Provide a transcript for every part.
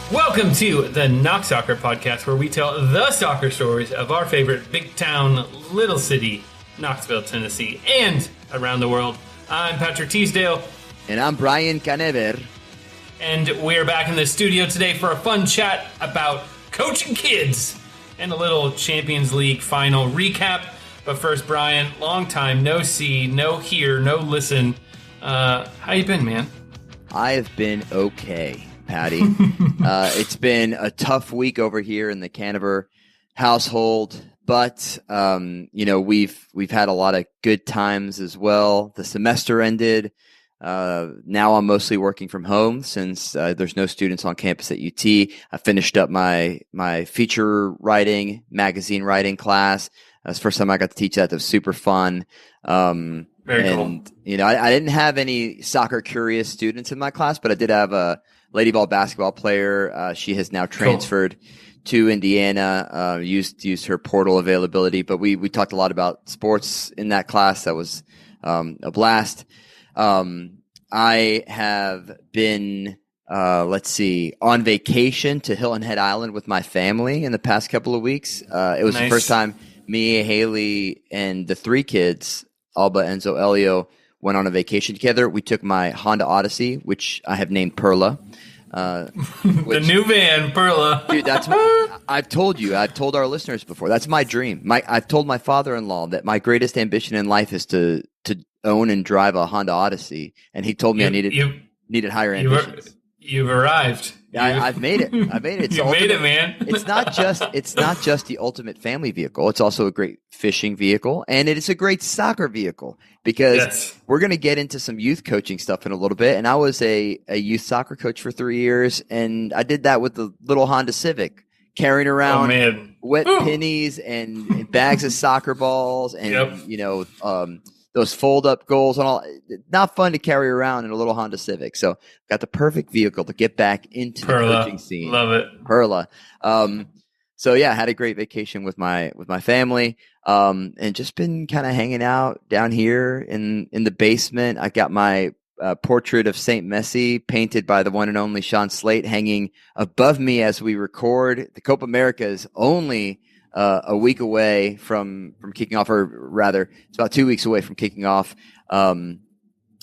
Welcome to the Knox Soccer Podcast, where we tell the soccer stories of our favorite big town, little city, Knoxville, Tennessee, and around the world. I'm Patrick Teasdale. And I'm Brian Canever. And we're back in the studio today for a fun chat about coaching kids and a little Champions League Final recap. But first, Brian, long time, no see, no hear, no listen. How you been, man? I have been okay, Patty. It's been a tough week over here in the Canever household, but we've had a lot of good times as well. The semester ended. Now I'm mostly working from home since there's no students on campus at UT. I finished up my feature writing, magazine writing class. That's the first time I got to teach that. That was super fun. Very cool. I didn't have any soccer curious students in my class, but I did have a lady ball basketball player. She has now transferred to Indiana, used her portal availability, but we talked a lot about sports in that class. That was a blast. I have been, on vacation to Hilton Head Island with my family in the past couple of weeks. It was the first time me, Haley, and the three kids, Alba, Enzo, Elio, went on a vacation together. We took my Honda Odyssey, which I have named Perla. The new van, Perla. Dude, I've told our listeners before, that's my dream. I've told my father-in-law that my greatest ambition in life is to own and drive a Honda Odyssey, and he told me I needed higher ambitions. You've arrived. I've made it. It's you made it, man. It's not just the ultimate family vehicle. It's also a great fishing vehicle, and it is a great soccer vehicle because we're going to get into some youth coaching stuff in a little bit. And I was a youth soccer coach for 3 years, and I did that with the little Honda Civic, carrying around wet pennies and bags of soccer balls, and those fold-up goals and all. Not fun to carry around in a little Honda Civic. So got the perfect vehicle to get back into the coaching scene. Love it. Perla. Had a great vacation with my family, and just been kind of hanging out down here in the basement. I got my portrait of Saint Messi painted by the one and only Sean Slate hanging above me as we record. The Copa América is only a week away from kicking off, or rather, it's about 2 weeks away from kicking off. And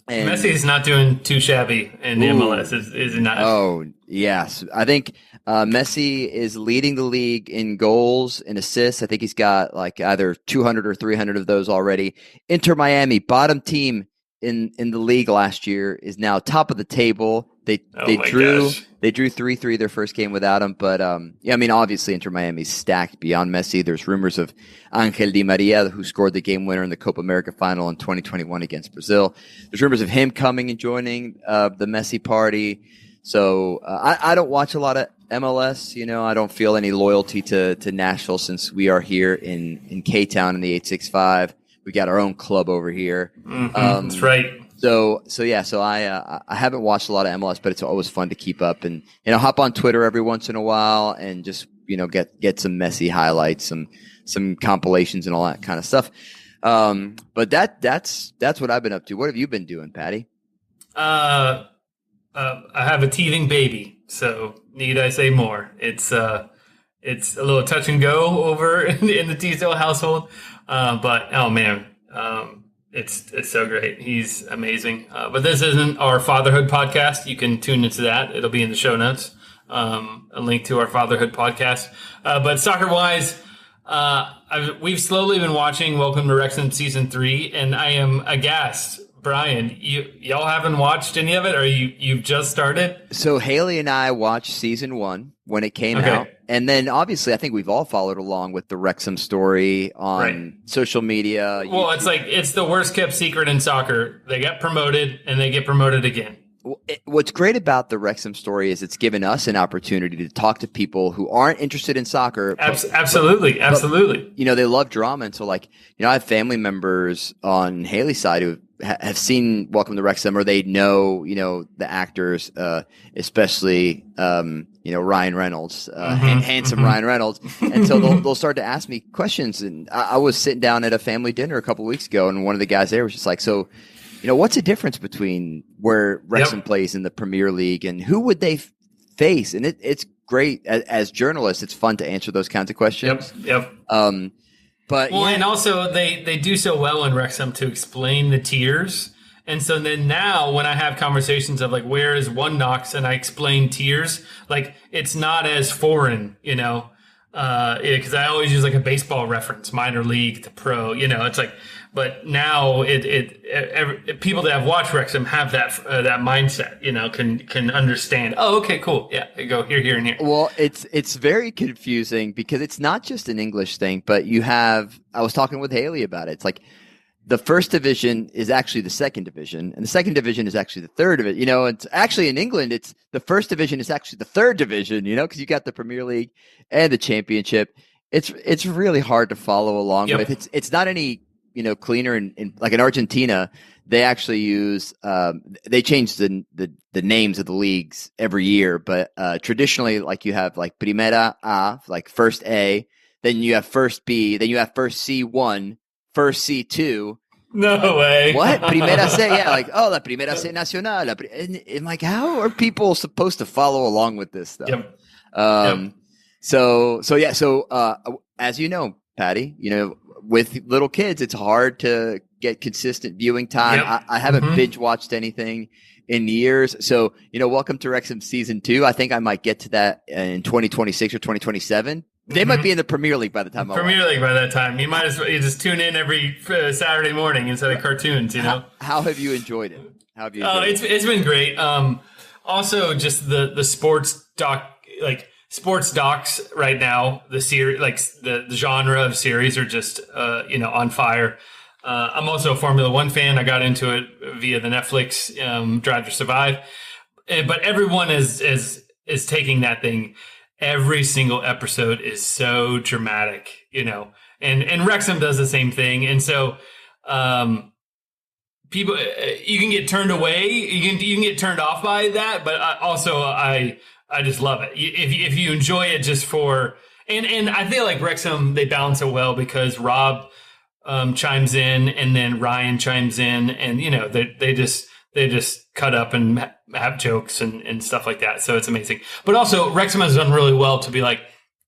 Messi's not doing too shabby in the MLS, is he not? Oh, yes. I think Messi is leading the league in goals and assists. I think he's got like either 200 or 300 of those already. Inter Miami, bottom team in the league last year, is now top of the table. They drew 3-3 their first game without him, but obviously Inter Miami's stacked beyond Messi. There's rumors of Angel Di Maria, who scored the game winner in the Copa América final in 2021 against Brazil. There's rumors of him coming and joining the Messi party. So I don't watch a lot of MLS. I don't feel any loyalty to Nashville since we are here in K-Town in the 865. We got our own club over here. That's right. So I haven't watched a lot of MLS, but it's always fun to keep up and hop on Twitter every once in a while and just get some Messi highlights, some compilations and all that kind of stuff. But that's what I've been up to. What have you been doing, Patty? I have a teething baby, so need I say more? It's a little touch and go over in the Teasdale household, but oh man. It's so great. He's amazing. But this isn't our fatherhood podcast. You can tune into that. It'll be in the show notes. A link to our fatherhood podcast. But soccer-wise, we've slowly been watching Welcome to Wrexham Season 3, and I am aghast. Brian, y'all haven't watched any of it, or you've just started? So Haley and I watched Season 1 when it came out. And then obviously I think we've all followed along with the Wrexham story on social media. Well, YouTube. it's the worst kept secret in soccer. They get promoted and they get promoted again. what's great about the Wrexham story is it's given us an opportunity to talk to people who aren't interested in soccer. Absolutely. But, they love drama. And so, I have family members on Haley's side who have seen Welcome to Wrexham, or they know, the actors, especially, Ryan Reynolds, handsome Ryan Reynolds. And so they'll start to ask me questions. And I was sitting down at a family dinner a couple of weeks ago, and one of the guys there was just like, so, what's the difference between where Wrexham plays in the Premier League and who would they face? And it's great as journalists. It's fun to answer those kinds of questions. Yep. And also they do so well in Wrexham to explain the tiers. And so then now when I have conversations of where is One Knox and I explain tiers, it's not as foreign, because I always use a baseball reference, minor league to pro, it's but now people that have watched Wrexham have that mindset, can understand. Oh, okay, cool. Yeah, go here and here. Well, it's very confusing because it's not just an English thing, but I was talking with Haley about it. It's the first division is actually the second division, and the second division is actually the third division. It's actually in England, it's the first division is actually the third division, because you got the Premier League and the Championship. It's really hard to follow along with. It's not any cleaner in Argentina. They actually use they change the names of the leagues every year, but traditionally you have Primera A, first A, then you have first B, then you have first C1, first C2. No way. What? Primera C, yeah, la Primera C Nacional. And how are people supposed to follow along with this stuff? So as you know, Patty, with little kids, it's hard to get consistent viewing time. I haven't binge watched anything in years. So, Welcome to Wrexham season 2. I think I might get to that in 2026 or 2027. They might be in the Premier League by the time. Premier League by that time. You might as well just tune in every Saturday morning instead of cartoons. How have you enjoyed it? It's been great. Also, just the sports sports docs right now. The series, the genre of series, are just on fire. I'm also a Formula One fan. I got into it via the Netflix Drive to Survive, but everyone is taking that thing. Every single episode is so dramatic, and Wrexham does the same thing. And so, people, you can get turned away, you can get turned off by that. But I just love it. If you enjoy it just for, and I feel like Wrexham, they balance it well because Rob chimes in and then Ryan chimes in, and they just cut up and have jokes and stuff like that. So it's amazing. But also Wrexham has done really well to be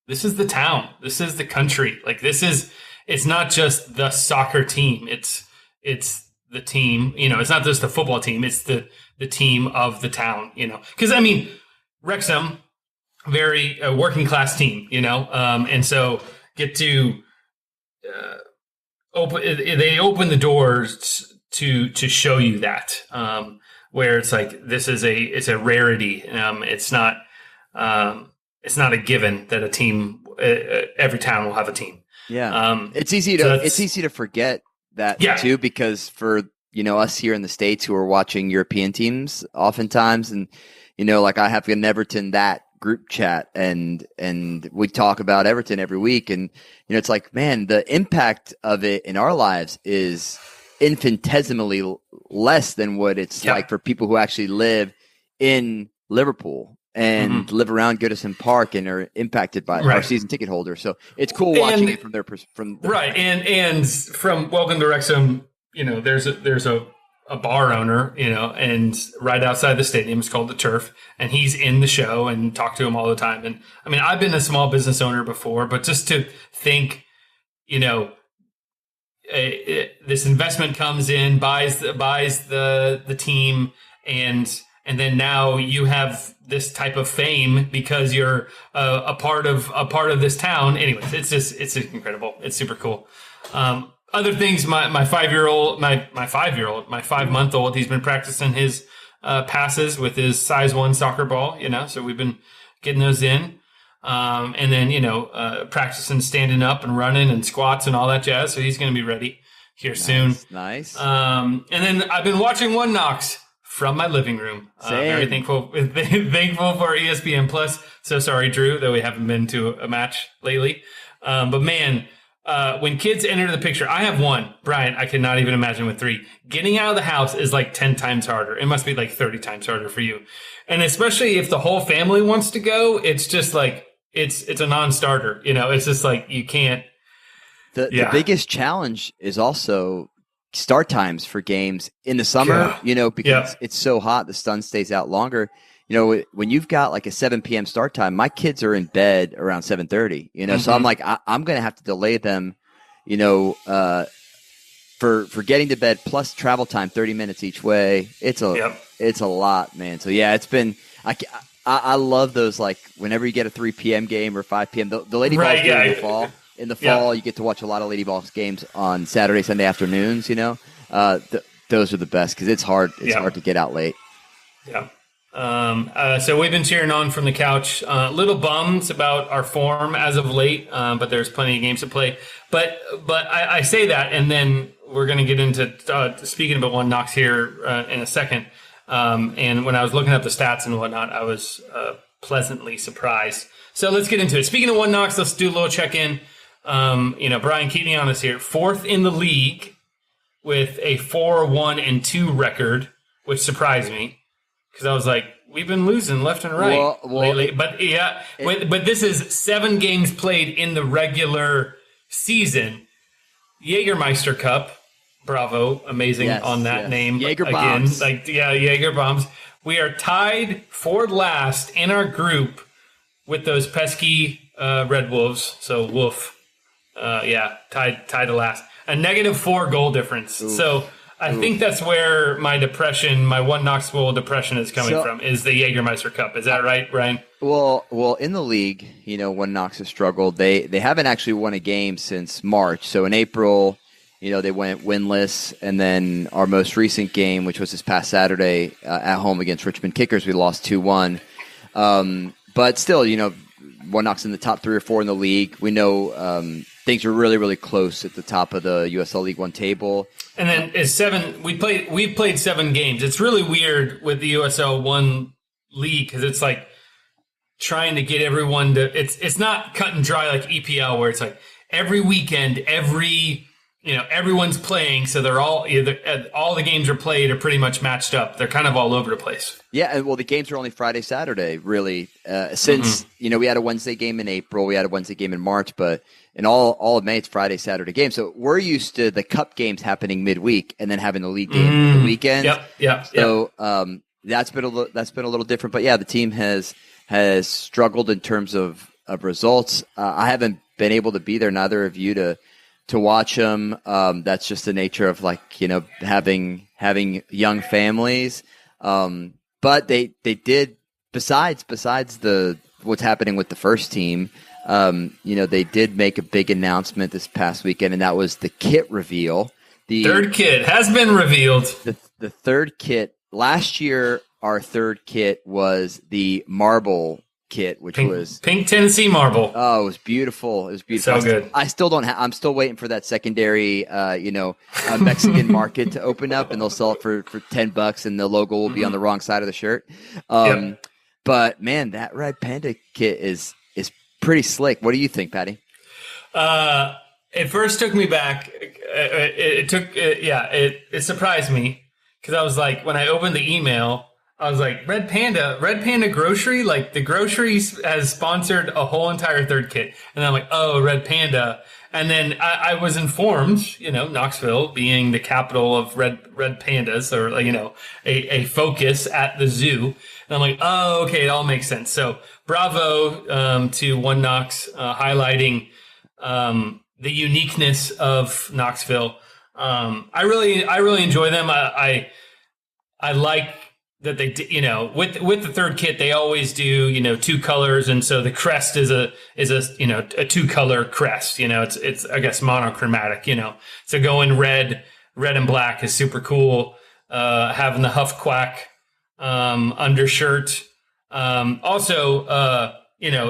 this is the town. This is the country. It's not just the soccer team. It's the team, it's not just the football team. It's the team of the town, because Wrexham, very working class team, and so get to open the doors to show you that, where it's it's a rarity. It's not a given that a team, every town will have a team. Yeah. It's easy to forget that too, because for, us here in the States who are watching European teams oftentimes, and, I have an Everton that group chat and we talk about Everton every week. And, it's man, the impact of it in our lives is infinitesimally less than what it's like for people who actually live in Liverpool and live around Goodison Park and are impacted by our season ticket holders. So it's cool watching it from their right. And from Welcome to Wrexham, there's a bar owner, and right outside the stadium, it's called the Turf, and he's in the show and talk to him all the time. And I've been a small business owner before, but just to think, this investment comes in, buys the team, and then now you have this type of fame because you're a part of this town. Anyways, it's incredible. It's super cool. Other things, my 5-month-old, he's been practicing his passes with his size 1 soccer ball. So we've been getting those in. And then, practicing standing up and running and squats and all that jazz. So he's going to be ready here soon. Nice. And then I've been watching One Knox from my living room. Same. Very thankful for ESPN Plus. So sorry, Drew, that we haven't been to a match lately. But man, when kids enter the picture, I have one, Brian, I cannot even imagine with 3. Getting out of the house is like 10 times harder. It must be like 30 times harder for you. And especially if the whole family wants to go, it's just like, it's a non-starter. It's just like, you can't. The biggest challenge is also start times for games in the summer, because it's so hot, the sun stays out longer. When you've got like a 7 p.m. start time, my kids are in bed around 7:30, so I'm like, I'm going to have to delay them, for getting to bed plus travel time, 30 minutes each way. It's a lot, man. So yeah, it's been, I love those, like whenever you get a 3 p.m. game or 5 p.m., the Lady Balls game in the fall. In the fall, you get to watch a lot of Lady Balls games on Saturday, Sunday afternoons. Those are the best because it's hard. It's hard to get out late. Yeah. So we've been cheering on from the couch. Little bums about our form as of late, but there's plenty of games to play. But I say that, and then we're going to get into speaking about One Knox here in a second. And when I was looking up the stats and whatnot, I was pleasantly surprised. So let's get into it. Speaking of One Knox, let's do a little check-in. Brian, keep me honest here. 4th in the league with a 4-1-2 record, which surprised me because I was like, we've been losing left and right lately. But but this is 7 games played in the regular season. Jägermeister Cup, bravo, amazing on that name. Jägerbombs. Jägerbombs. We are tied for last in our group with those pesky Red Wolves. So woof. Tied to last. A -4 goal difference. Oof. So I think that's where my depression, my One Knoxville depression is coming from, is the Jägermeister Cup. Is that right, Brian? Well, in the league, One Knox has struggled. They haven't actually won a game since March. So in April, they went winless. And then our most recent game, which was this past Saturday at home against Richmond Kickers, we lost 2-1. But still, One Knox in the top 3 or 4 in the league. We know things are really, really close at the top of the USL League One table. And then is 7. We've played 7 games. It's really weird with the USL One league because it's like trying to get everyone to. It's not cut and dry like EPL where it's like every weekend, everyone's playing, so they're all the games are played are pretty much matched up. They're kind of all over the place. Yeah, well, the games are only Friday, Saturday, really. Since we had a Wednesday game in April, we had a Wednesday game in March, but in all of May, it's Friday, Saturday game. So we're used to the cup games happening midweek and then having the league game the weekend. Yep. So that's been a little different. But yeah, the team has struggled in terms of results. I haven't been able to be there. Neither of you to watch them. That's just the nature of having young families. But they did besides what's happening with the first team. They did make a big announcement this past weekend, and that was the kit reveal. The third kit has been revealed. The third kit last year, our third kit was the marble kit, which was pink Tennessee marble. Oh, it was beautiful. It was beautiful. So good. I still don't I'm still waiting for that secondary, Mexican market to open up, and they'll sell it for $10, and the logo will be on the wrong side of the shirt. But man, that Red Panda kit is pretty slick. What do you think, Patty? It first took me back. It surprised me because I was like, when I opened the email, I was like, Red Panda Grocery? Like, the grocery has sponsored a whole entire third kit. And I'm like, oh, Red Panda. And then I was informed, Knoxville being the capital of red pandas, or, a focus at the zoo. And I'm like, oh, okay, it all makes sense. So bravo to One Knox highlighting the uniqueness of Knoxville. I really enjoy them. I like that they, with the third kit, they always do, 2 colors. And so the crest is a 2-color crest, it's, I guess, monochromatic, so going red and black is super cool. Having the Huff Quack, undershirt. Also,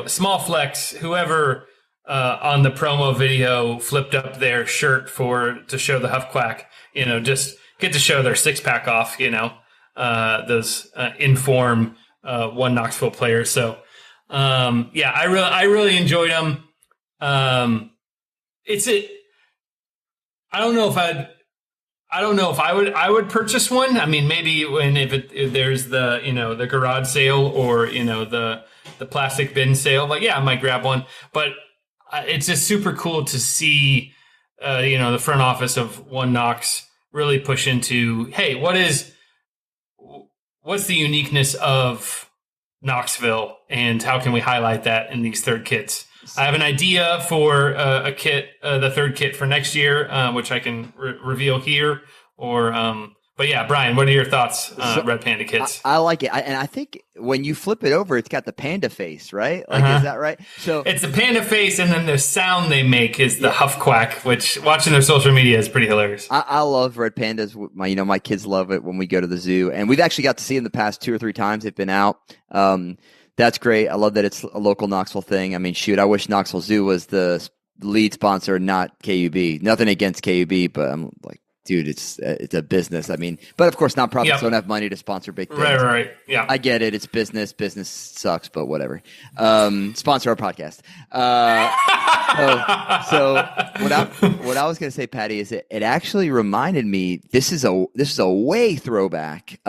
Small Flex, whoever, on the promo video flipped up their shirt to show the Huff Quack, just get to show their 6-pack off, those inform One Knoxville players. So I really enjoyed them. I don't know if I would purchase one. I mean, maybe if there's the the garage sale or the plastic bin sale, like I might grab one. But it's just super cool to see the front office of One Knox really push into, hey, what's the uniqueness of Knoxville and how can we highlight that in these third kits? I have an idea for a kit, the third kit for next year, which I can reveal here. But yeah, Brian, what are your thoughts on Red Panda kits? I like it. And I think when you flip it over, it's got the panda face, right? Like, is that right? So it's the panda face, and then the sound they make is the huff quack, which watching their social media is pretty hilarious. I love red pandas. My kids love it when we go to the zoo, and we've actually got to see them the past 2 or 3 times they've been out. That's great. I love that it's a local Knoxville thing. I mean, shoot, I wish Knoxville Zoo was the lead sponsor, not KUB. Nothing against KUB, but I'm like, dude, it's a business. I mean, but of course, nonprofits don't have money to sponsor big things. Right. Yeah, I get it. It's business. Business sucks, but whatever. Sponsor our podcast. So what I was going to say, Patty, is it actually reminded me. This is a way throwback.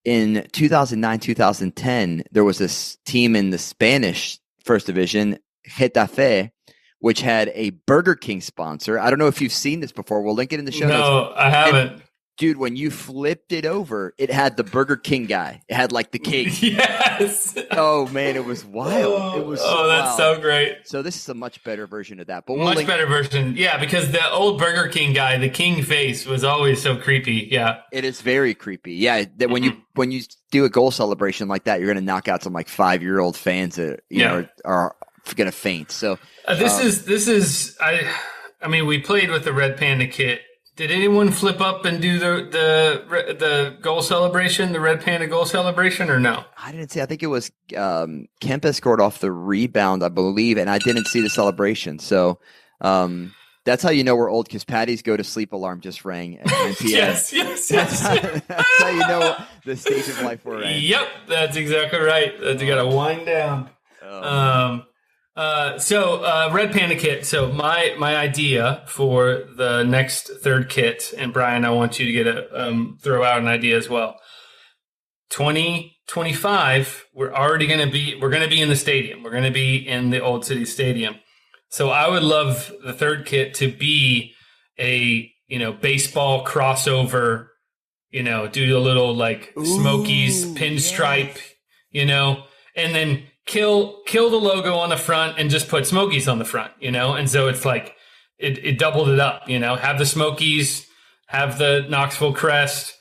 In 2009, 2010, there was this team in the Spanish First Division, Getafe, which had a Burger King sponsor. I don't know if you've seen this before. We'll link it in the show notes. No, I haven't. And, dude, when you flipped it over, it had the Burger King guy. It had like the cake. Yes. Oh man, it was wild. It was that's so great. So this is a much better version of that. But much better version. Yeah, because the old Burger King guy, the king face, was always so creepy. Yeah. It is very creepy. Yeah, that when you do a goal celebration like that, you're going to knock out some like 5-year-old fans that are going to faint. So this is I mean, we played with the Red Panda kit. Did anyone flip up and do the goal celebration, the Red Panda goal celebration, or no? I didn't see. I think it was Kempa scored off the rebound, I believe, and I didn't see the celebration. So that's how you know we're old, because Patty's go to sleep alarm just rang at 9 p.m. Yes. That's how you know the stage of life we're in. Yep, that's exactly right. You got to wind down. Red Panda kit. So my idea for the next third kit, and Brian, I want you to get throw out an idea as well. 2025, we're going to be in the stadium. We're going to be in the Old City Stadium. So I would love the third kit to be a baseball crossover. Do a little like Smokies pinstripe. Yes. And then kill the logo on the front and just put Smokies on the front, and so it's like it doubled it up, have the Smokies, have the Knoxville crest,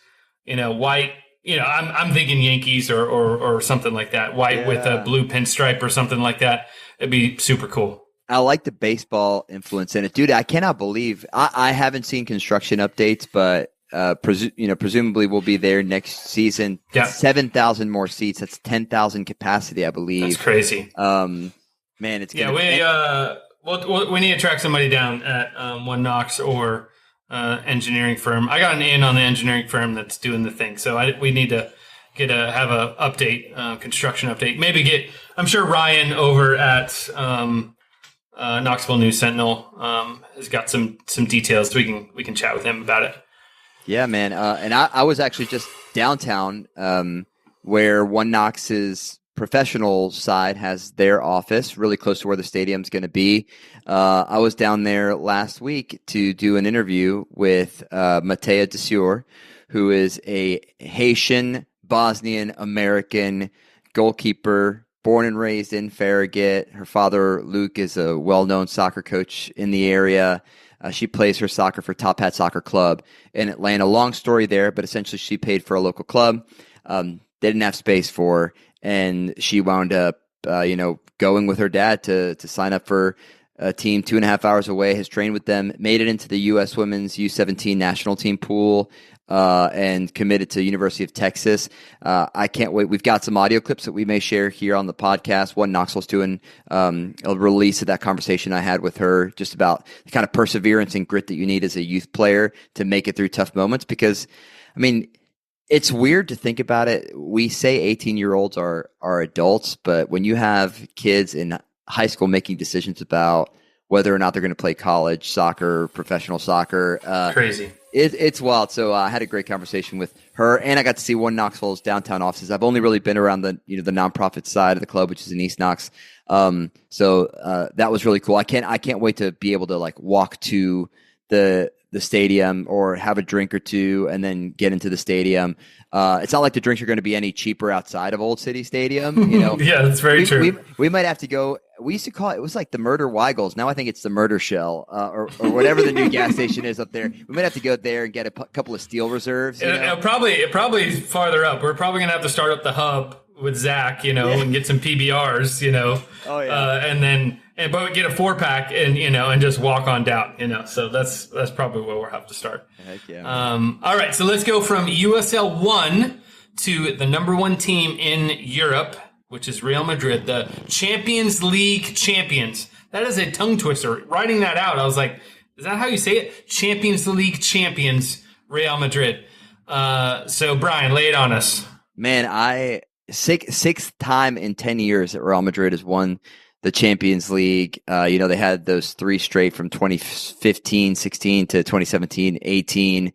white, I'm thinking Yankees or something like that, white with a blue pinstripe or something like that. It'd be super cool. I like the baseball influence in it, dude. I cannot believe I haven't seen construction updates, but presumably we'll be there next season. Yeah. 7,000 more seats. That's 10,000 capacity, I believe. That's crazy. Man, it's we need to track somebody down at One Knox or engineering firm. I got an in on the engineering firm that's doing the thing, so we need to have a update, construction update. Maybe I'm sure Ryan over at Knoxville News Sentinel has got some details. So we can chat with him about it. Yeah, man. And I was actually just downtown where One Knox's professional side has their office really close to where the stadium's going to be. I was down there last week to do an interview with Matea Desure, who is a Haitian, Bosnian American goalkeeper, born and raised in Farragut. Her father, Luke, is a well-known soccer coach in the area. She plays her soccer for Top Hat Soccer Club in Atlanta. Long story there, but essentially she paid for a local club. They didn't have space for her, and she wound up, going with her dad to sign up for a team 2.5 hours away, has trained with them, made it into the U.S. Women's U17 national team pool, and committed to University of Texas. I can't wait. We've got some audio clips that we may share here on the podcast. One Knoxville's doing a release of that conversation I had with her, just about the kind of perseverance and grit that you need as a youth player to make it through tough moments. Because, I mean, It's weird to think about it. We say 18-year-olds are adults, but when you have kids in high school making decisions about whether or not they're going to play college soccer, professional soccer, crazy. It's wild. So I had a great conversation with her, and I got to see One Knoxville's downtown offices. I've only really been around the nonprofit side of the club, which is in East Knox. So that was really cool. I can't wait to be able to like walk to the stadium or have a drink or two and then get into the stadium. It's not like the drinks are going to be any cheaper outside of Old City Stadium. Yeah, that's very true. We might have to go. We used to call it was like the Murder Weigels. Now I think it's the Murder Shell or whatever the new gas station is up there. We might have to go there and get a couple of steel reserves. It probably farther up. We're probably going to have to start up the hub with Zach, and get some PBRs, Oh yeah. But get a 4-pack and just walk on down, So that's probably where we'll have to start. Heck yeah. All right, so let's go from USL 1 to the number 1 team in Europe, which is Real Madrid, the Champions League champions. That is a tongue twister. Writing that out, I was like, is that how you say it? Champions League champions, Real Madrid. So Brian, lay it on us. Man, sixth time in 10 years that Real Madrid has won the Champions League. They had those 3 straight from 2015, 16 to 2017, 18.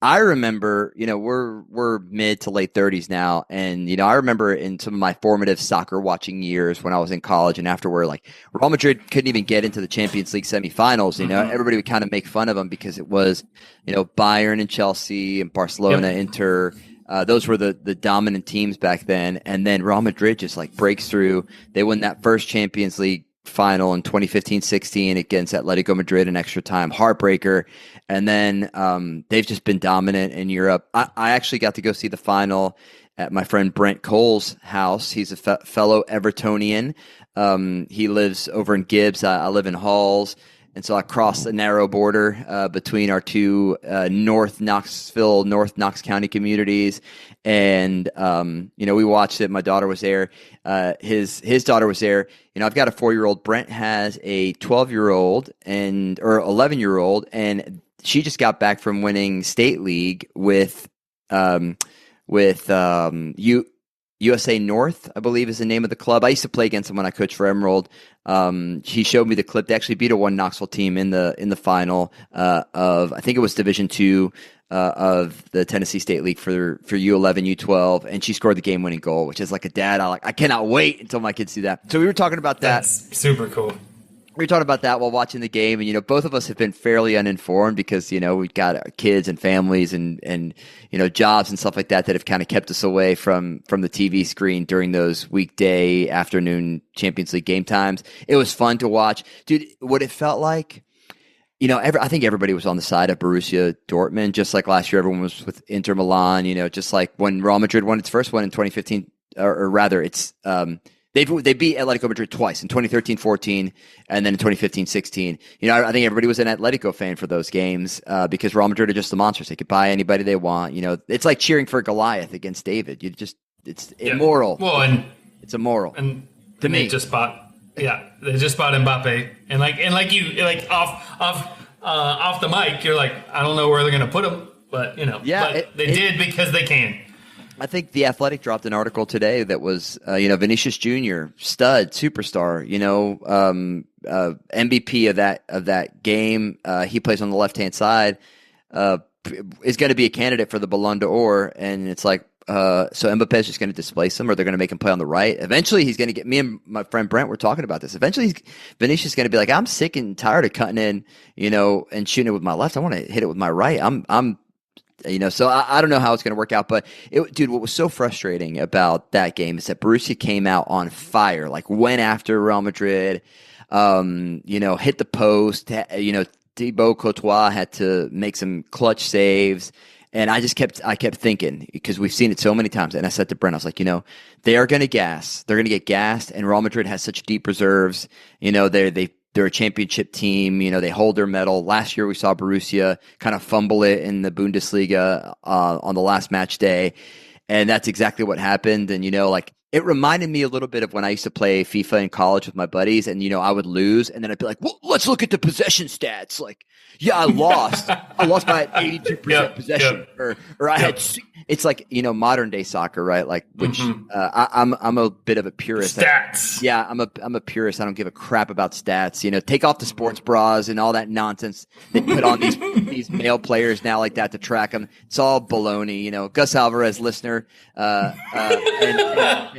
I remember, we're mid to late 30s now. And, I remember in some of my formative soccer watching years when I was in college and afterward, like Real Madrid couldn't even get into the Champions League semifinals. Everybody would kind of make fun of them because it was, Bayern and Chelsea and Barcelona, Inter. Those were the dominant teams back then. And then Real Madrid just like breaks through. They win that first Champions League final in 2015-16 against Atletico Madrid in extra time, heartbreaker. And then they've just been dominant in Europe. I actually got to go see the final at my friend Brent Cole's house. He's a fellow Evertonian. He lives over in Gibbs. I live in Halls. And so I crossed a narrow border between our two North Knoxville, North Knox County communities. And, we watched it. My daughter was there. His daughter was there. I've got a 4-year-old. Brent has a 12-year-old or 11-year-old. And she just got back from winning state league with USA North, I believe is the name of the club. I used to play against them when I coached for Emerald. He showed me the clip. They actually beat a One Knoxville team in the final of, I think it was Division II of the Tennessee State League for U11, U12, and she scored the game-winning goal, which is like a dad. I cannot wait until my kids see that. So we were talking about that. That's super cool. We were talking about that while watching the game, and both of us have been fairly uninformed because we've got our kids and families and jobs and stuff like that have kind of kept us away from the TV screen during those weekday afternoon Champions League game times. It was fun to watch, dude. What it felt like, I think everybody was on the side of Borussia Dortmund, just like last year everyone was with Inter Milan. Just like when Real Madrid won its first one in 2015, or rather, it's They beat Atletico Madrid twice, in 2013-14 and then in 2015-16. I think everybody was an Atletico fan for those games because Real Madrid are just the monsters. They could buy anybody they want. It's like cheering for Goliath against David. It's immoral. Well, and it's immoral. And to me, they just bought Mbappe, and off the mic, you're like, I don't know where they're going to put him, but they did because they can. I think The Athletic dropped an article today that was, Vinicius Jr., stud, superstar, MVP of that game. He plays on the left-hand side, is going to be a candidate for the Ballon d'Or. And it's like, so Mbappe is just going to displace him, or they're going to make him play on the right. Eventually, he's going to get, me and my friend Brent were talking about this. Eventually, Vinicius is going to be like, I'm sick and tired of cutting in, and shooting it with my left. I want to hit it with my right. So I don't know how it's going to work out, but dude, what was so frustrating about that game is that Borussia came out on fire, like went after Real Madrid, hit the post, Thibaut Courtois had to make some clutch saves. And I kept thinking, because we've seen it so many times, and I said to Brent, I was like, they are going to gas. They're going to get gassed, and Real Madrid has such deep reserves. They're a championship team. They hold their medal. Last year, we saw Borussia kind of fumble it in the Bundesliga on the last match day, and that's exactly what happened. And It reminded me a little bit of when I used to play FIFA in college with my buddies, and I would lose, and then I'd be like, "Well, let's look at the possession stats." Like, yeah, I lost. I lost by 82% possession, or I had. It's like modern day soccer, right? Like, which I'm a bit of a purist. Stats. Yeah, I'm a purist. I don't give a crap about stats. Take off the sports bras and all that nonsense they put on these male players now like that to track them. It's all baloney. Gus Alvarez, listener, and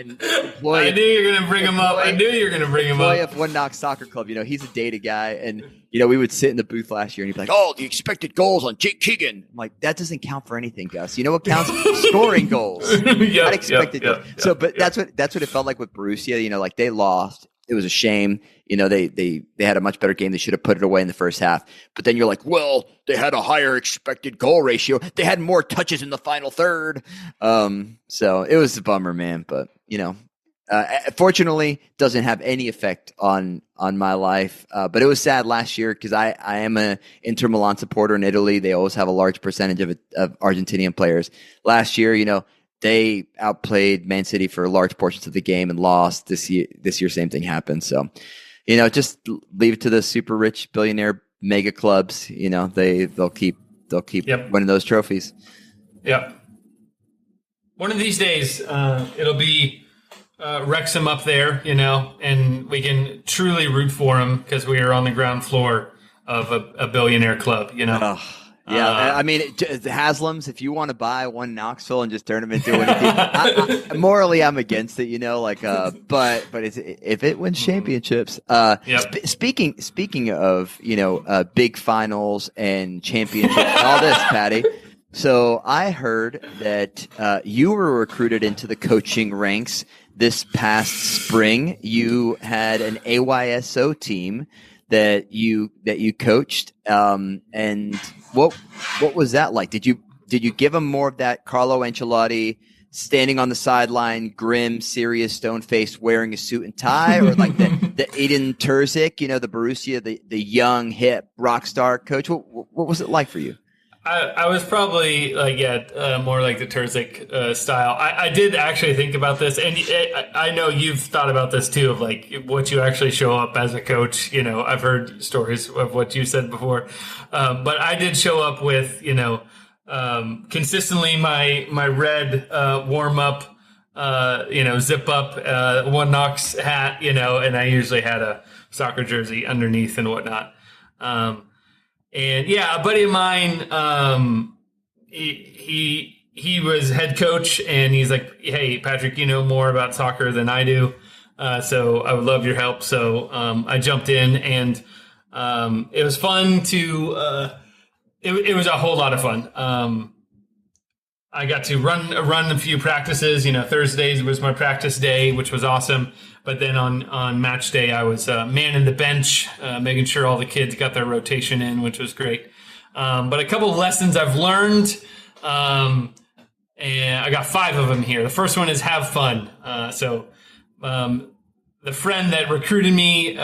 employee. I knew you were going to bring him up. I knew you were going to bring him up. Employee of One Knox Soccer Club. He's a data guy, and we would sit in the booth last year, and he'd be like, "Oh, the expected goals on Jake Keegan." I'm like, that doesn't count for anything, Gus. You know what counts? Scoring goals, not expected goals. That's what it felt like with Borussia. Like they lost. It was a shame. They had a much better game. They should have put it away in the first half. But then you're like, well, they had a higher expected goal ratio. They had more touches in the final third. So it was a bummer, man. But fortunately, doesn't have any effect on my life. But it was sad last year because I am a Inter Milan supporter in Italy. They always have a large percentage of Argentinian players. Last year, they outplayed Man City for large portions of the game and lost. This year, same thing happened. So, just leave it to the super rich billionaire mega clubs. They'll keep winning those trophies. Yep. One of these days, it'll be Wrexham up there, and we can truly root for them because we are on the ground floor of a billionaire club. Yeah, I mean, the Haslams, if you want to buy One Knoxville and just turn them into anything, morally, I'm against it, but if it wins championships, speaking of, big finals and championships and all this, Patty, so I heard that you were recruited into the coaching ranks this past spring. You had an AYSO team that you coached, and what was that like? Did you give them more of that Carlo Ancelotti standing on the sideline, grim, serious, stone-faced, wearing a suit and tie, or like the Edin Terzic, the Borussia, the young, hip rock star coach? What was it like for you? I was probably more like the Terzic style. I did actually think about this, and I know you've thought about this too, of like what you actually show up as a coach. I've heard stories of what you said before, but I did show up with consistently my red warm up, zip up One Knox hat, and I usually had a soccer jersey underneath and whatnot. And yeah, a buddy of mine, he was head coach, and he's like, "Hey, Patrick, you know more about soccer than I do, so I would love your help." So I jumped in, and it was fun to. It was a whole lot of fun. I got to run a few practices. Thursdays was my practice day, which was awesome. But then on match day, I was manning the bench, making sure all the kids got their rotation in, which was great. But a couple of lessons I've learned, and I got 5 of them here. The first one is have fun. So the friend that recruited me,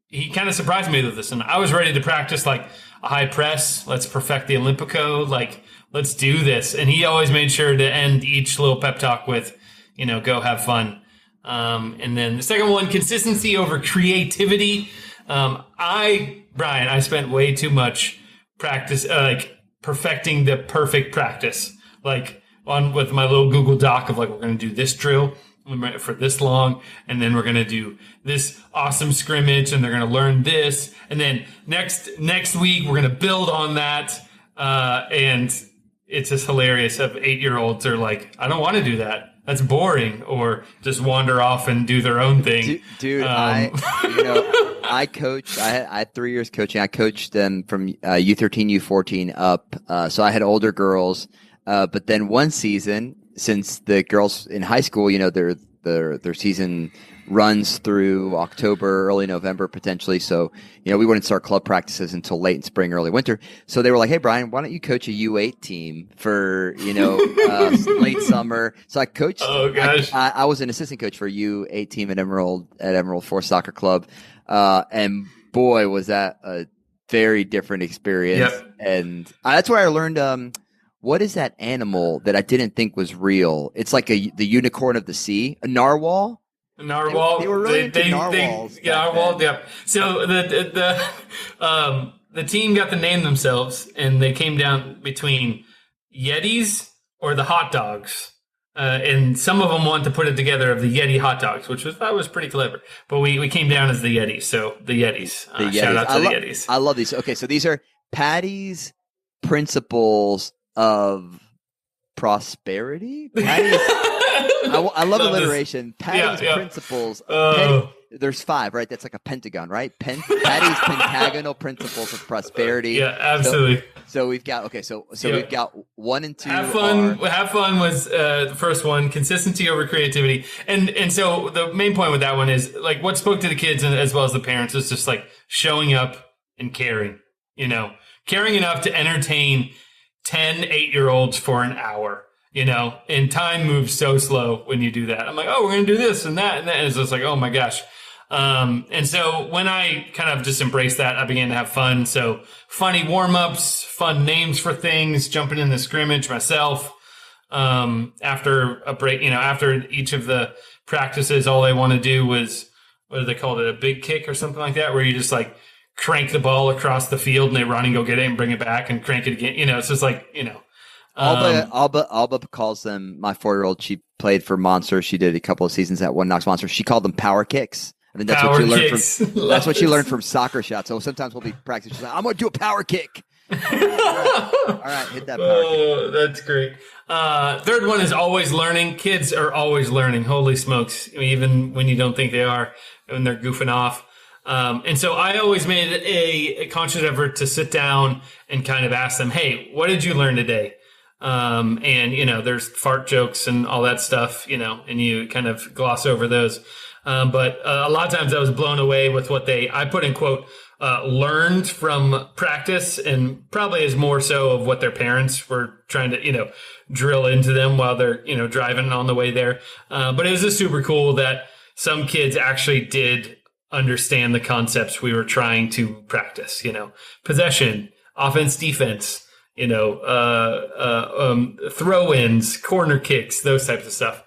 he kind of surprised me with this. And I was ready to practice like a high press. Let's perfect the Olympico. Like, let's do this. And he always made sure to end each little pep talk with, go have fun. And then the second one, consistency over creativity. Brian, I spent way too much practice, perfecting the perfect practice, with my little Google Doc of we're going to do this drill for this long, and then we're going to do this awesome scrimmage, and they're going to learn this. And then next week, we're going to build on that. And it's just hilarious of 8-year-olds are like, I don't want to do that. That's boring, or just wander off and do their own thing. Dude, I coached. I had 3 years coaching. I coached them from U13, U14 up. So I had older girls. But then one season, since the girls in high school, their season runs through October, early November potentially. So, we wouldn't start club practices until late in spring, early winter. So they were like, "Hey, Brian, why don't you coach a U8 team for, late summer?" So I coached. Oh, gosh. I was an assistant coach for a U8 team at Emerald Forest Soccer Club. And boy, was that a very different experience. Yep. And that's where I learned what is that animal that I didn't think was real? It's like the unicorn of the sea, a narwhal. Narwhal. They were really into narwhals. Narwhal. Yeah. So the team got to name themselves, and they came down between Yetis or the hot dogs. And some of them want to put it together of the Yeti hot dogs, which I thought was pretty clever. But we came down as the Yetis. So the Yetis. Shout out to the Yetis. I love these. Okay, so these are Patty's Principles of Prosperity. I love alliteration. Patty's Principles. There's 5, right? That's like a pentagon, right? Patty's Pentagonal Principles of Prosperity. Yeah, absolutely. So we've got we've got 1 and 2. Have fun was the first one. Consistency over creativity, and so the main point with that one is like what spoke to the kids and as well as the parents was just like showing up and caring. Caring enough to entertain 10 8-year-olds for an hour. And time moves so slow when you do that. I'm like, oh, we're going to do this and that. And it's just like, oh my gosh. And so when I kind of just embraced that, I began to have fun. So funny warm-ups, fun names for things, jumping in the scrimmage myself. After a break, after each of the practices, all I want to do was, what do they call it? A big kick or something like that, where you just like crank the ball across the field and they run and go get it and bring it back and crank it again. It's just like, Alba calls them, my 4-year-old, she played for Monster. She did a couple of seasons at One Knoxville Monster. She called them power kicks. I think that's what you learned from soccer shots. So sometimes we'll be practicing. She's like, I'm going to do a power kick. All right, hit that power kick. That's great. Third one is always learning. Kids are always learning. Holy smokes. Even when you don't think they are, when they're goofing off. And so I always made a conscious effort to sit down and kind of ask them, hey, what did you learn today? And there's fart jokes and all that stuff, and you kind of gloss over those. But a lot of times I was blown away with what I put in quote, learned from practice, and probably is more so of what their parents were trying to, drill into them while they're, driving on the way there. But it was just super cool that some kids actually did understand the concepts we were trying to practice, possession, offense, defense, throw-ins, corner kicks, those types of stuff.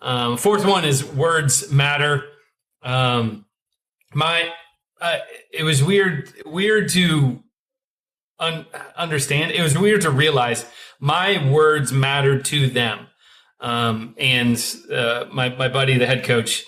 Fourth one is words matter. It was weird to understand. It was weird to realize my words mattered to them. And my buddy, the head coach,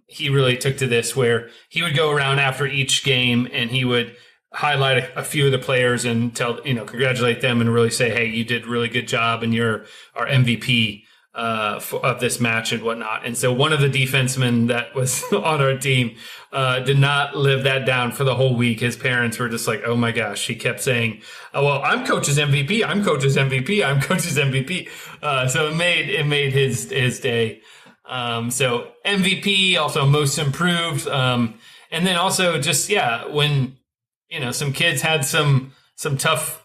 he really took to this, where he would go around after each game and he would highlight a few of the players and congratulate them and really say, hey, you did a really good job and you're our MVP of this match and whatnot. And so one of the defensemen that was on our team did not live that down for the whole week. His parents were just like, oh my gosh. He kept saying, oh, well, I'm coach's MVP. I'm coach's MVP. I'm coach's MVP. So it made his day. So MVP, also most improved. And then also just, when, some kids had some tough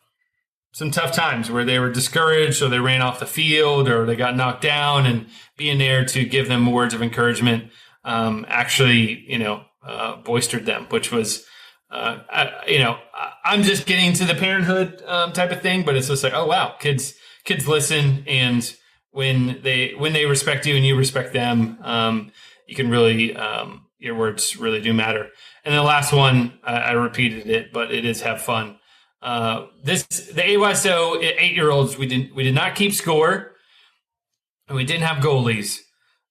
times where they were discouraged or they ran off the field or they got knocked down, and being there to give them words of encouragement, actually, boistered them, which was, I'm just getting to the parenthood, type of thing, but it's just like, oh wow, kids listen. And when they respect you and you respect them, you can really, your words really do matter. And the last one, I repeated it, but it is have fun. The AYSO 8-year-olds, we did not keep score, and we didn't have goalies,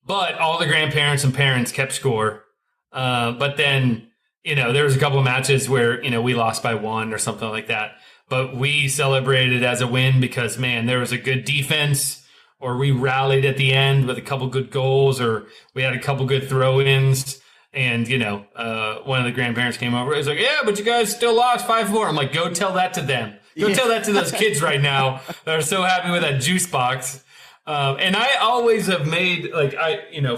but all the grandparents and parents kept score. But then, there was a couple of matches where, we lost by 1 or something like that, but we celebrated as a win because, man, there was a good defense, or we rallied at the end with a couple good goals, or we had a couple good throw-ins. And, one of the grandparents came over. He's like, yeah, but you guys still lost 5-4. I'm like, go tell that to them. Go tell that to those kids right now that are so happy with that juice box. And I always have made,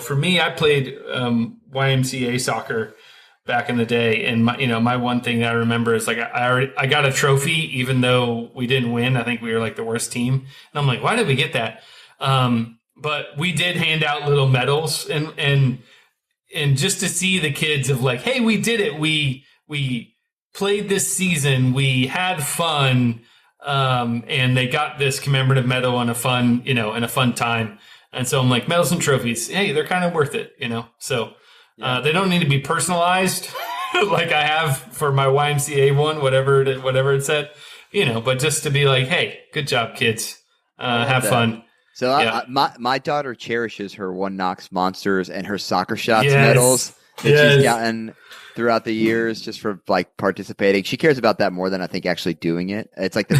for me, I played YMCA soccer back in the day. And, my one thing that I remember is, I got a trophy, even though we didn't win. I think we were, the worst team. And I'm like, why did we get that? But we did hand out little medals, and just to see the kids of hey, we did it. We played this season. We had fun. and they got this commemorative medal in a fun time. And so I'm like, medals and trophies, hey, they're kind of worth it, So they don't need to be personalized like I have for my YMCA one, whatever it said, but just to be like, hey, good job, kids. Have fun. So my daughter cherishes her One Knox Monsters and her soccer shots medals that she's gotten throughout the years just for like participating. She cares about that more than I think actually doing it. It's like the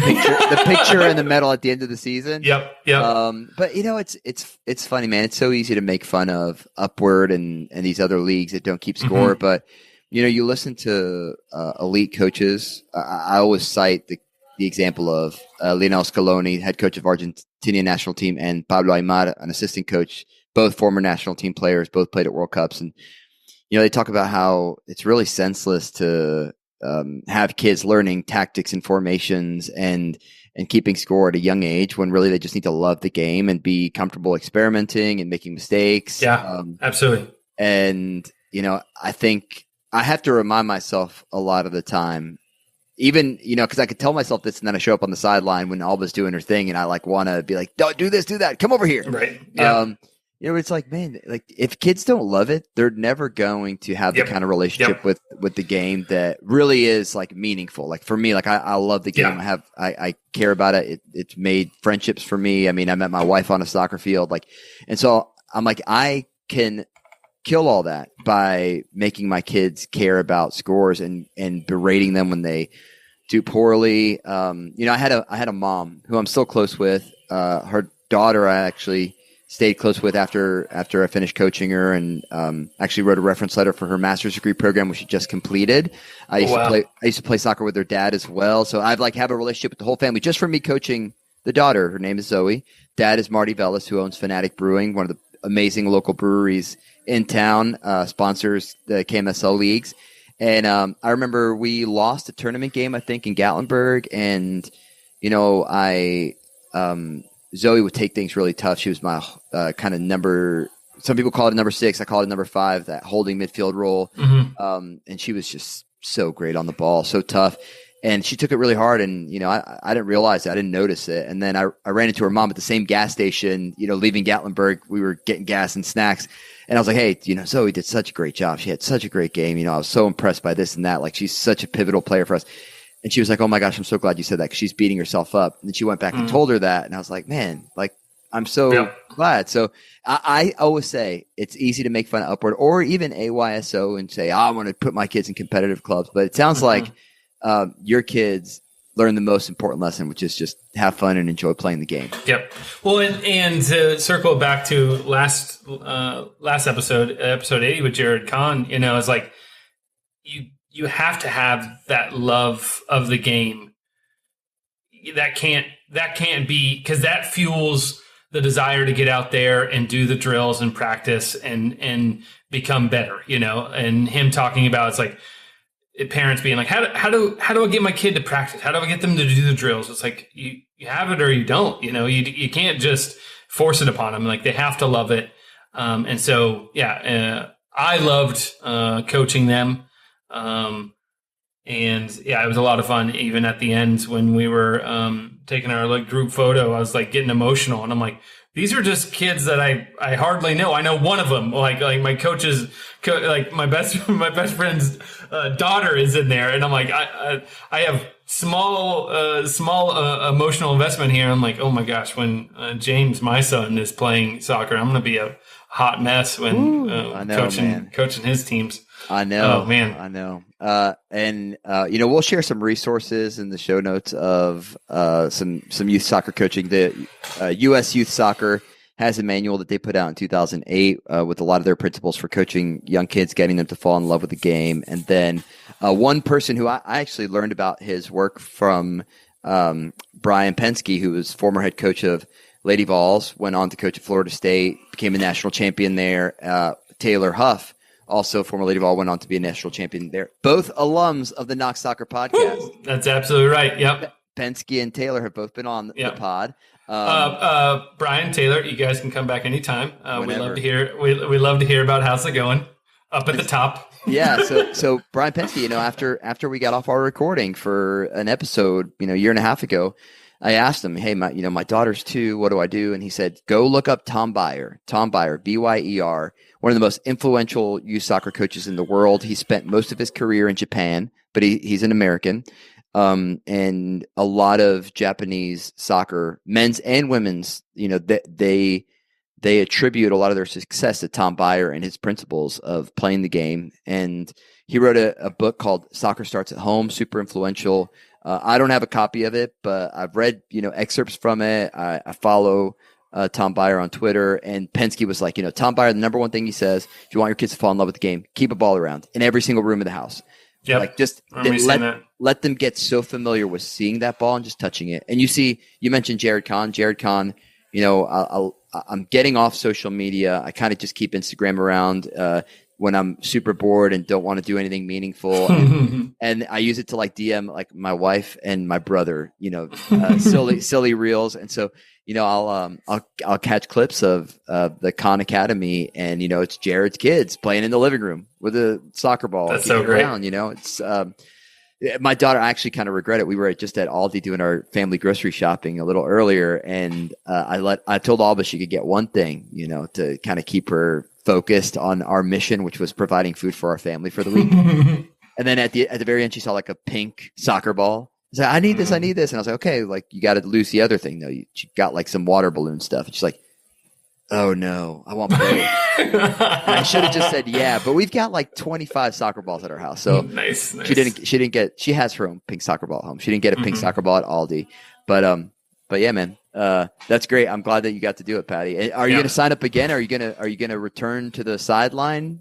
picture and the medal at the end of the season. Yep. But it's funny, man. It's so easy to make fun of Upward and these other leagues that don't keep score. But you listen to elite coaches. I always cite the example of Lionel Scaloni, head coach of Argentinian national team, and Pablo Aimar, an assistant coach, both former national team players, both played at World Cups. And they talk about how it's really senseless to have kids learning tactics and formations and keeping score at a young age when really they just need to love the game and be comfortable experimenting and making mistakes. Yeah, absolutely. And, I think I have to remind myself a lot of the time, even, because I could tell myself this and then I show up on the sideline when Alba's doing her thing and I like want to be like, don't do this, do that. Come over here. Right. Yeah. It's like, man, like if kids don't love it, they're never going to have the kind of relationship with the game that really is like meaningful. Like for me, like I love the game. I care about it. It's made friendships for me. I mean, I met my wife on a soccer field, and so I'm like, I can kill all that by making my kids care about scores and berating them when they do poorly. I had a mom who I'm still close with. Her daughter, I actually stayed close with after I finished coaching her, and actually wrote a reference letter for her master's degree program, which she just completed. I used to play soccer with her dad as well, so I've have a relationship with the whole family just from me coaching the daughter. Her name is Zoe. Dad is Marty Vellis, who owns Fanatic Brewing, one of the amazing local breweries in town, sponsors the KMSL leagues. And I remember we lost a tournament game, I think, in Gatlinburg, and Zoe would take things really tough. She was my kind of number. Some people call it number 6. I call it number 5, that holding midfield role. And she was just so great on the ball, so tough. And she took it really hard. And, I didn't realize it. I didn't notice it. And then I ran into her mom at the same gas station, leaving Gatlinburg. We were getting gas and snacks. And I was like, hey, Zoe did such a great job. She had such a great game. I was so impressed by this and that. Like, she's such a pivotal player for us. And she was like, oh my gosh, I'm so glad you said that, because she's beating herself up. And she went back and told her that. And I was like, man, I'm so glad. So I always say it's easy to make fun of Upward or even AYSO and say, I want to put my kids in competitive clubs. But it sounds like your kids learn the most important lesson, which is just have fun and enjoy playing the game. Yep. Well, and to circle back to last episode 80 with Jared Kahn, it's like you have to have that love of the game. That can't be, because that fuels the desire to get out there and do the drills and practice and become better, and him talking about, it's like parents being like, how do I get my kid to practice? How do I get them to do the drills? It's like, you have it or you don't, you can't just force it upon them. Like, they have to love it. And so, I loved coaching them. And it was a lot of fun. Even at the end when we were taking our group photo, I was getting emotional, and I'm like, these are just kids that I hardly know. I know one of them, like my coach's, my best friend's daughter is in there, and I'm like, I have small emotional investment here. I'm like, oh my gosh, when James, my son, is playing soccer, I'm gonna be a hot mess when coaching his teams. I know. Oh, man. I know. We'll share some resources in the show notes of some youth soccer coaching. The U.S. Youth Soccer has a manual that they put out in 2008 with a lot of their principles for coaching young kids, getting them to fall in love with the game. And then one person who I actually learned about his work from Brian Penske, who was former head coach of Lady Vols, went on to coach at Florida State, became a national champion there. Taylor Huff, also former Lady Vol, went on to be a national champion there. Both alums of the Knox Soccer Podcast. That's absolutely right. Yep. Penske and Taylor have both been on the pod. Brian, Taylor, you guys can come back anytime. We love to hear. We love to hear about how's it going. Up at the top. Yeah. So Brian Penske, after we got off our recording for an episode, a year and a half ago, I asked him, hey, my daughter's 2. What do I do? And he said, go look up Tom Byer, Byer, one of the most influential youth soccer coaches in the world. He spent most of his career in Japan, but he's an American. And a lot of Japanese soccer, men's and women's, they attribute a lot of their success to Tom Byer and his principles of playing the game. And he wrote a book called Soccer Starts at Home, super influential. I don't have a copy of it, but I've read, excerpts from it. I follow Tom Byer on Twitter, and Penske was like, Tom Byer, the number one thing he says, if you want your kids to fall in love with the game, keep a ball around in every single room of the house. Yep. Like just let them get so familiar with seeing that ball and just touching it. And you mentioned Jared Kahn. Jared Kahn, I'm getting off social media. I kind of just keep Instagram around when I'm super bored and don't want to do anything meaningful. And I use it to DM like my wife and my brother, silly reels. And so, I'll catch clips of the Khan Academy, and it's Jared's kids playing in the living room with a soccer ball. That's so great. Around, it's my daughter. I actually kind of regret it. We were just at Aldi doing our family grocery shopping a little earlier, and I told Alba she could get one thing, to kind of keep her focused on our mission, which was providing food for our family for the week. And then at the very end, she saw like a pink soccer ball. She's like, I need this. And I was like, okay, you got to lose the other thing though. She got like some water balloon stuff. And she's like, oh no, I want both. And I should have just said, yeah, but we've got like 25 soccer balls at our house. So nice. she has her own pink soccer ball at home. She didn't get a pink soccer ball at Aldi, but yeah, man, that's great. I'm glad that you got to do it, Patty. Are you going to sign up again? Are you going to return to the sideline?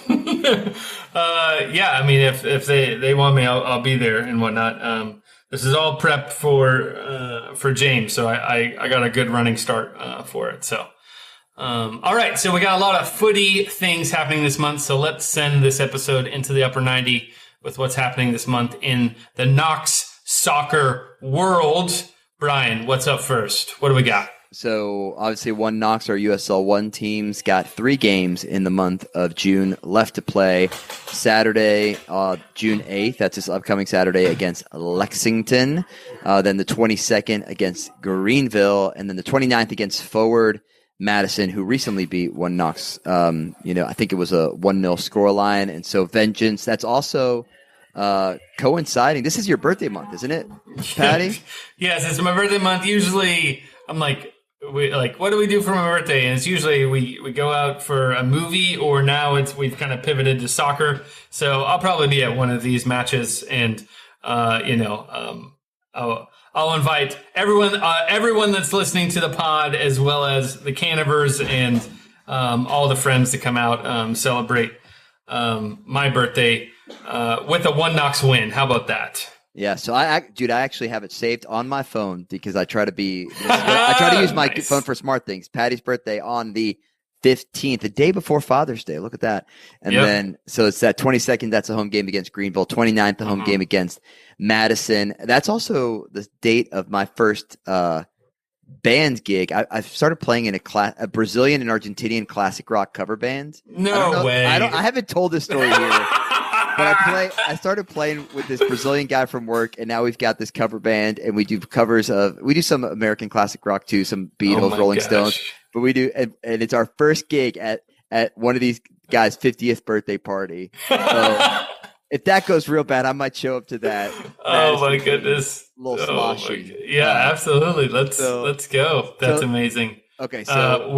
Yeah. I mean, if they want me, I'll be there and whatnot. This is all prep for James. So I got a good running start, for it. So, all right. So we got a lot of footy things happening this month. So let's send this episode into the upper 90 with what's happening this month in the Knox Soccer world. Brian, what's up first? What do we got? So obviously One Knox, our USL 1 team's got 3 games in the month of June left to play. Saturday, June 8th, that's this upcoming Saturday against Lexington. Then the 22nd against Greenville. And then the 29th against Forward Madison, who recently beat One Knox. I think it was a 1-0 scoreline. And so Vengeance, that's also coinciding. This is your birthday month, isn't it, Patty? Yes, it's my birthday month. Usually I'm like, what do we do for my birthday? And it's usually we go out for a movie, or now we've kind of pivoted to soccer. So I'll probably be at one of these matches, and I'll invite everyone that's listening to the pod, as well as the Canivers and all the friends to come out celebrate my birthday with a One Knox win. How about that? Yeah, so I actually have it saved on my phone because I try to use my Nice. phone for smart things. Patty's birthday on the 15th, the day before Father's Day. Look at that. And then, so it's that 22nd, that's a home game against Greenville. 29th, the home game against Madison. That's also the date of my first band gig. I've started playing in a Brazilian and Argentinian classic rock cover band. No way. I haven't told this story here. But I started playing with this Brazilian guy from work, and now we've got this cover band, and we do some American classic rock too, some Beatles, Rolling Stones, but we do, and it's our first gig at one of these guys' 50th birthday party. So if that goes real bad, I might show up to that. Oh my goodness. A little sloshy. Yeah, absolutely. Let's go. That's amazing. Okay. So,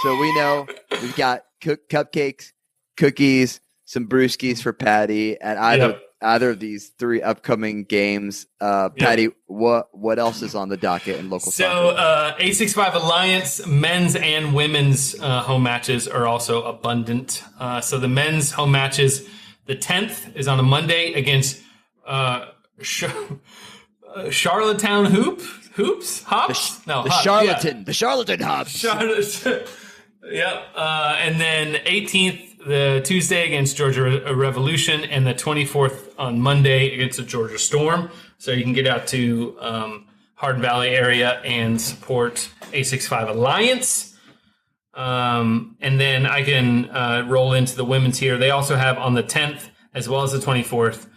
so we know we've got cupcakes, cookies, some brewskis for Patty at either of these 3 upcoming games. Patty, what else is on the docket in local soccer? So A65 Alliance men's and women's home matches are also abundant. So the men's home matches, the 10th is on a Monday against Charlottetown Hops. The Charlatan Hops. And then 18th, the Tuesday against Georgia Revolution, and the 24th on Monday against the Georgia Storm. So you can get out to Hardin Valley area and support A65 Alliance. And then I can roll into the women's here. They also have on the 10th as well as the 24th,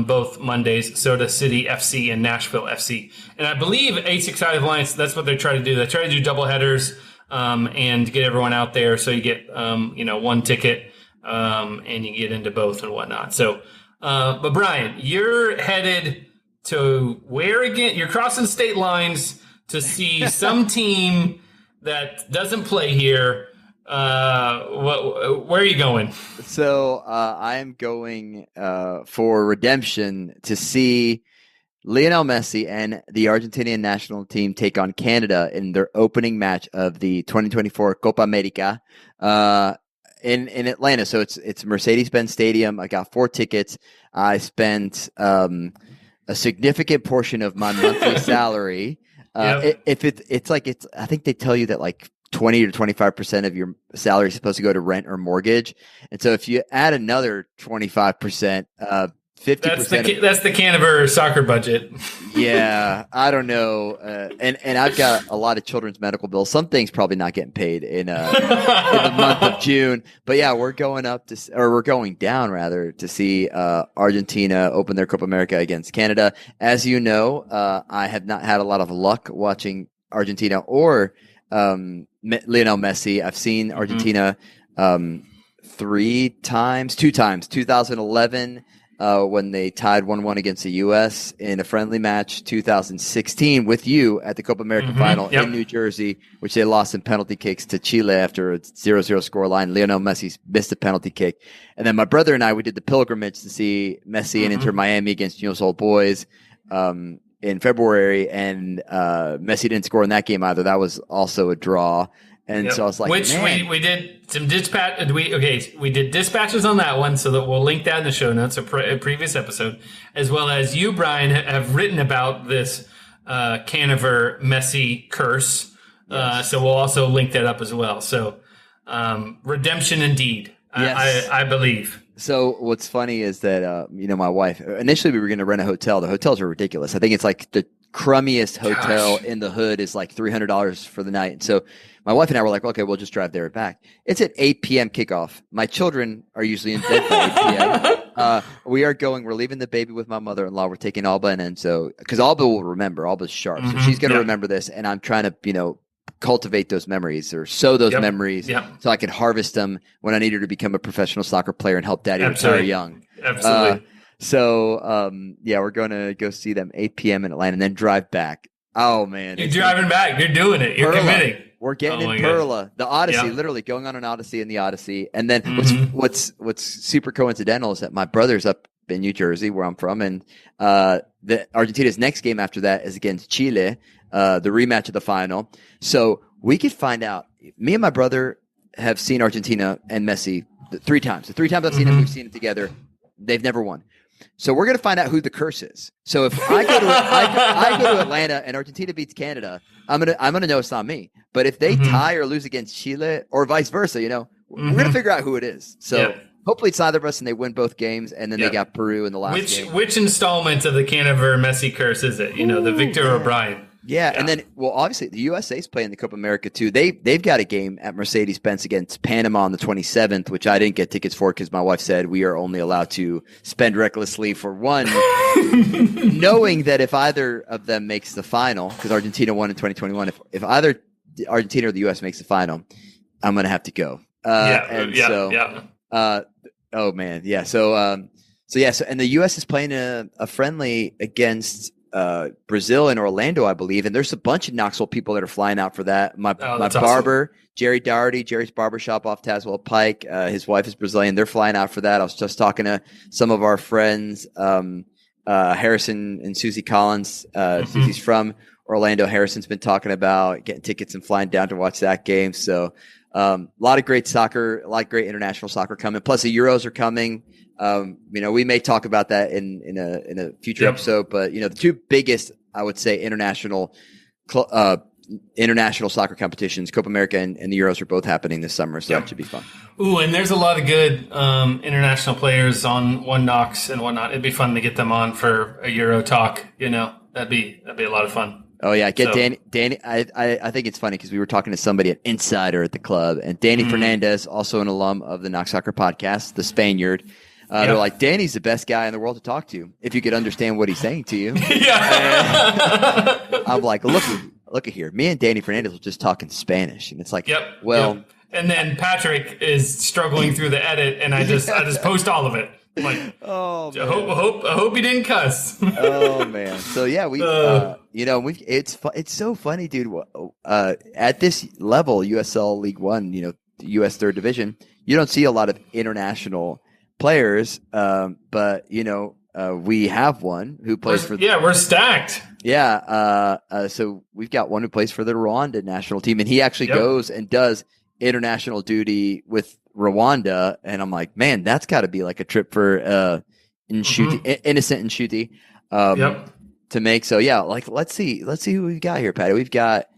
both Mondays, Soda City FC and Nashville FC. And I believe A6 Alliance, that's what they try to do. They try to do double headers and get everyone out there so you get one ticket and you get into both and whatnot. So, but Brian, you're headed to where again? You're crossing state lines to see some team that doesn't play here. Where are you going? So I am going for redemption to see Lionel Messi and the Argentinian national team take on Canada in their opening match of the 2024 Copa América in Atlanta. So it's Mercedes-Benz Stadium. I got 4 tickets. I spent a significant portion of my monthly salary. I think they tell you that like 20 to 25% of your salary is supposed to go to rent or mortgage. And so if you add another 25%, 50%. That's the Canterbury soccer budget. Yeah, I don't know. And I've got a lot of children's medical bills. Some things probably not getting paid in the month of June. But yeah, we're going down rather to see Argentina open their Copa America against Canada. As you know, I have not had a lot of luck watching Argentina or Lionel Messi. I've seen Argentina 2 times, 2011 when they tied 1-1 against the U.S. in a friendly match, 2016 with you at the Copa America Final in New Jersey, which they lost in penalty kicks to Chile after a 0-0 scoreline. Lionel Messi missed a penalty kick. And then my brother and I, we did the pilgrimage to see Messi and Inter Miami against Newell's Old Boys in February, and Messi didn't score in that game either. That was also a draw. And so I was like, we did some dispatch. We did dispatches on that one, so that we'll link that in the show notes, a previous episode, as well as you, Brian, have written about this Canaver Messi curse. Yes. So we'll also link that up as well. So redemption indeed, yes. I believe. So what's funny is that my wife, initially we were going to rent a hotel. The hotels are ridiculous. I think it's like the crummiest hotel in the hood is like $300 for the night. And so my wife and I were like, okay, we'll just drive there and back. It's at 8 p.m. kickoff. My children are usually in bed by 8 p.m. We're leaving the baby with my mother-in-law. We're taking Alba and Enzo, because Alba will remember. Alba's sharp. So she's going to remember this. And I'm trying to, cultivate those memories or sow those memories so I can harvest them when I need her to become a professional soccer player and help daddy retire young. Absolutely. We're going to go see them 8 p.m. in Atlanta and then drive back. Oh, man. You're driving back. You're doing it. You're committing. We're getting in Perla, the Odyssey, literally going on an Odyssey in the Odyssey. And then what's super coincidental is that my brother's up in New Jersey, where I'm from, and the Argentina's next game after that is against Chile, the rematch of the final. So we could find out. Me and my brother have seen Argentina and Messi 3 times. The 3 times I've seen them, we've seen it together. They've never won. So we're going to find out who the curse is. So if I go to I go to Atlanta and Argentina beats Canada, I'm gonna know it's not me. But if they tie or lose against Chile or vice versa, we're going to figure out who it is. So hopefully it's either of us and they win both games, and then they got Peru in the last game. Which installment of the Canaver Messi curse is it? The Victor O'Brien. Yeah, and then, obviously, the USA's playing the Copa America, too. They've got a game at Mercedes-Benz against Panama on the 27th, which I didn't get tickets for because my wife said we are only allowed to spend recklessly for one, knowing that if either of them makes the final, because Argentina won in 2021, if either Argentina or the U.S. makes the final, I'm going to have to go. Oh, man, yeah. So, and the U.S. is playing a friendly against Brazil and Orlando, I believe, and there's a bunch of Knoxville people that are flying out for that. My barber, awesome. Jerry Doherty, Jerry's Barbershop off Tazewell Pike. His wife is Brazilian. They're flying out for that. I was just talking to some of our friends, Harrison and Susie Collins. Susie's from Orlando. Harrison's been talking about getting tickets and flying down to watch that game. So a lot of great soccer, a lot of great international soccer coming. Plus the Euros are coming. We may talk about that in a future episode, but the 2 biggest, I would say, international soccer competitions, Copa America and the Euros, are both happening this summer, so that should be fun. Ooh, and there's a lot of good international players on One Knox and whatnot. It'd be fun to get them on for a Euro talk. That'd be a lot of fun. Oh yeah, Danny. I think it's funny because we were talking to somebody, an insider at the club, and Danny Fernandez, also an alum of the Knox Soccer Podcast, the Spaniard. They're like, Danny's the best guy in the world to talk to if you could understand what he's saying to you. I'm like, look at here. Me and Danny Fernandez were just talking Spanish, and it's like, And then Patrick is struggling through the edit, and I just post all of it. I'm like, oh, man. I hope he didn't cuss. Oh man. So yeah, it's so funny, dude. At this level, USL League One, U.S. Third Division, you don't see a lot of international players, but we have one who plays we're stacked. So we've got one who plays for the Rwanda national team, and he actually goes and does international duty with Rwanda, and I'm like, man, that's got to be like a trip for Innocent Nshuti to make. So yeah, like let's see who we've got here, Patty. We've got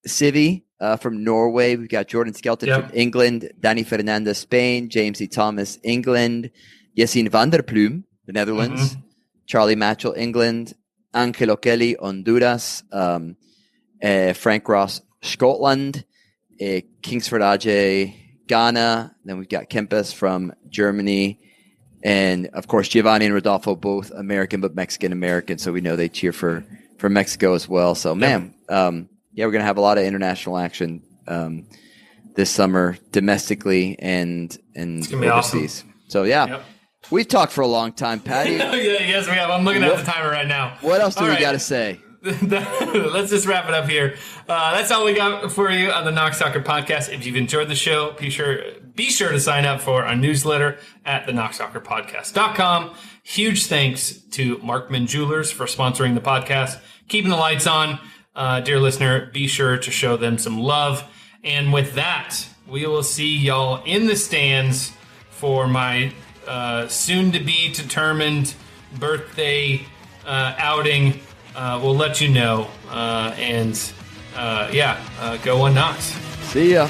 Civi from Norway. We've got Jordan Skelton from England, Danny Fernandez, Spain, James E. Thomas, England, Yassine van der Pluim, the Netherlands, Charlie Matchell, England, Angelo Kelly, Honduras, Frank Ross, Scotland, Kingsford Aje, Ghana. Then we've got Kempes from Germany, and of course Giovanni and Rodolfo, both American but Mexican-American, so we know they cheer for Mexico as well. So man, we're gonna have a lot of international action this summer, domestically and overseas. Awesome. So we've talked for a long time, Patty. Yes, we have. I'm looking at the timer right now. What else do we got to say? Let's just wrap it up here. That's all we got for you on the Knox Soccer Podcast. If you've enjoyed the show, be sure to sign up for our newsletter at theknoxsoccerpodcast.com. Huge thanks to Markman Jewelers for sponsoring the podcast, keeping the lights on. Dear listener, be sure to show them some love. And with that, we will see y'all in the stands for my soon-to-be determined birthday outing. We'll let you know. Go One Knox. See ya.